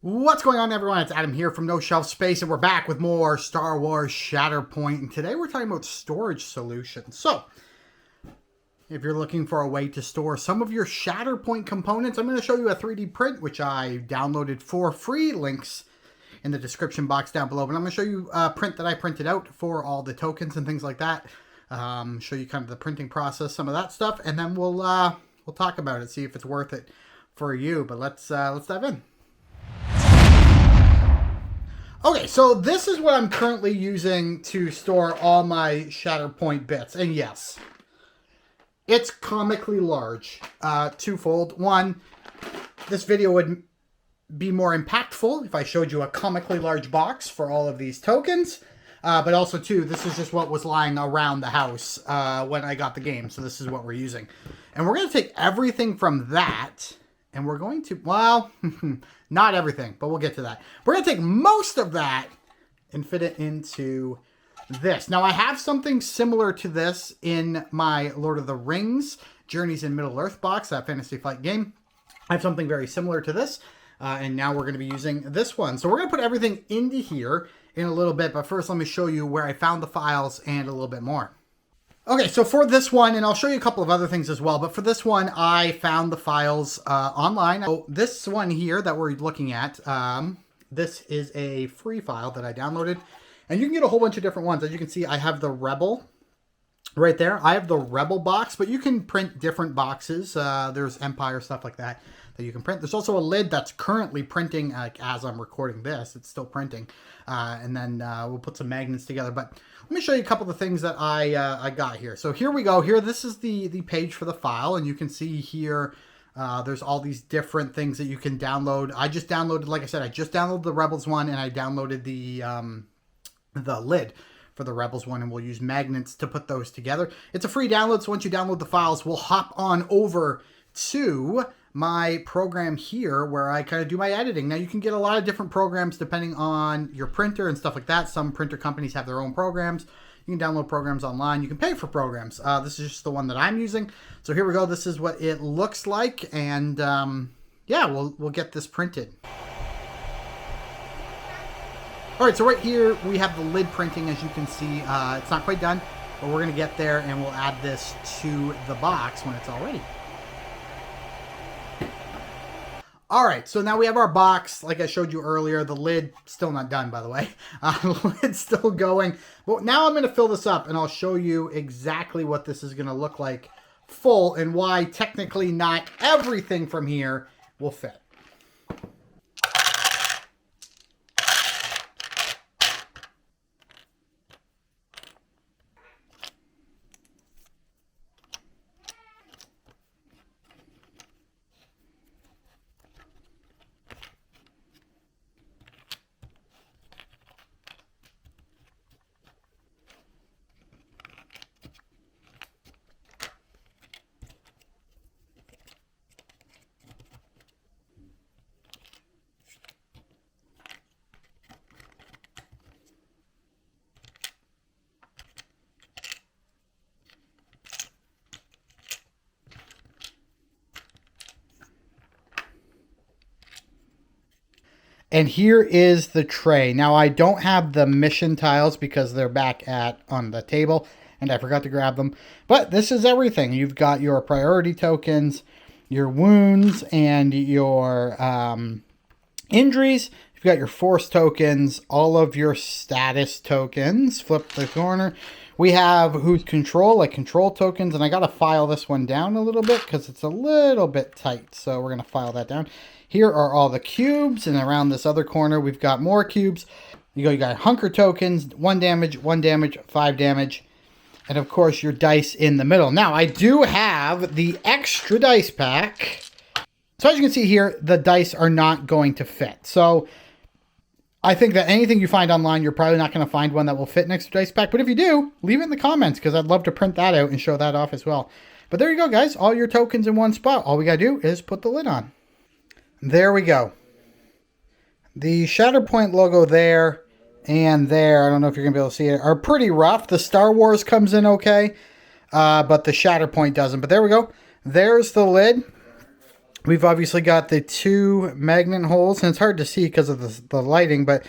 What's going on, everyone? It's Adam here from No Shelf Space, and we're back with more Star Wars Shatterpoint. And today we're talking about storage solutions. So, if you're looking for a way to store some of your Shatterpoint components, I'm going to show you a 3D print, which I downloaded for free. Links in the description box down below. But I'm going to show you a print that I printed out for all the tokens and things like that. Show you kind of the printing process, some of that stuff, and then we'll talk about it, see if it's worth it for you. But let's dive in. Okay, so this is what I'm currently using to store all my Shatterpoint bits. And yes, it's comically large. Twofold. One, this video would be more impactful if I showed you a comically large box for all of these tokens. But also, two, this is just what was lying around the house when I got the game. So this is what we're using. And we're going to take everything from that, and we're going to, well, not everything, but we'll get to that. We're going to take most of that and fit it into this. Now, I have something similar to this in my Lord of the Rings Journeys in Middle-earth box, that Fantasy Flight game. I have something very similar to this, and now we're going to be using this one. So we're going to put everything into here in a little bit, but first let me show you where I found the files and a little bit more. Okay, so for this one, and I'll show you a couple of other things as well, but for this one, I found the files online. So this one here that we're looking at, this is a free file that I downloaded, and you can get a whole bunch of different ones. As you can see, I have the Rebel right there. I have the Rebel box, but you can print different boxes. There's Empire, stuff like that you can print. There's also a lid that's currently printing as I'm recording this. It's still printing. And then we'll put some magnets together. But let me show you a couple of the things that I got here. So here we go. Here, this is the page for the file. And you can see here, there's all these different things that you can download. I just downloaded, like I said, I just downloaded the Rebels one, and I downloaded the lid for the Rebels one, and we'll use magnets to put those together. It's a free download, so once you download the files, we'll hop on over to my program here where I kind of do my editing. Now, you can get a lot of different programs depending on your printer and stuff like that. Some printer companies have their own programs. You can download programs online. You can pay for programs. This is just the one that I'm using. So here we go. This is what it looks like, and yeah, we'll get this printed. All right, so right here we have the lid printing. As you can see, it's not quite done, but we're going to get there, and we'll add this to the box when it's all ready. All right, so now we have our box, like I showed you earlier. The lid, still not done, by the way. The lid's still going. But now I'm going to fill this up, and I'll show you exactly what this is going to look like full and why technically not everything from here will fit. And here is the tray. Now, I don't have the mission tiles because they're back on the table, and I forgot to grab them. But this is everything. You've got your priority tokens, your wounds, and your injuries. You've got your force tokens, all of your status tokens. Flip the corner. We have who's control, like control tokens, and I got to file this one down a little bit because it's a little bit tight. So we're going to file that down. Here are all the cubes, and around this other corner, we've got more cubes. You got hunker tokens, 1 damage, 1 damage, 5 damage, and of course your dice in the middle. Now, I do have the extra dice pack. So as you can see here, the dice are not going to fit. So I think that anything you find online, you're probably not going to find one that will fit an extra dice pack. But if you do, leave it in the comments because I'd love to print that out and show that off as well. But there you go, guys. All your tokens in one spot. All we got to do is put the lid on. There we go. The Shatterpoint logo there and there, I don't know if you're going to be able to see it, are pretty rough. The Star Wars comes in okay, but the Shatterpoint doesn't. But there we go. There's the lid. We've obviously got the 2 magnet holes, and it's hard to see because of the lighting, but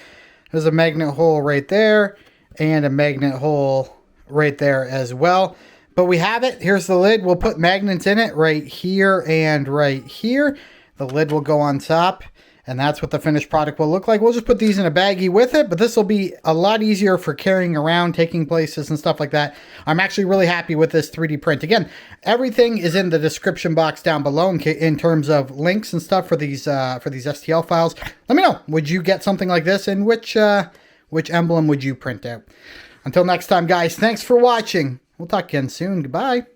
there's a magnet hole right there and a magnet hole right there as well. But we have it. Here's the lid. We'll put magnets in it right here and right here. The lid will go on top, and that's what the finished product will look like. We'll just put these in a baggie with it, but this will be a lot easier for carrying around, taking places and stuff like that. I'm actually really happy with this 3D print. Again, everything is in the description box down below in terms of links and stuff for these STL files. Let me know, would you get something like this, and which emblem would you print out? Until next time, guys, thanks for watching. We'll talk again soon. Goodbye.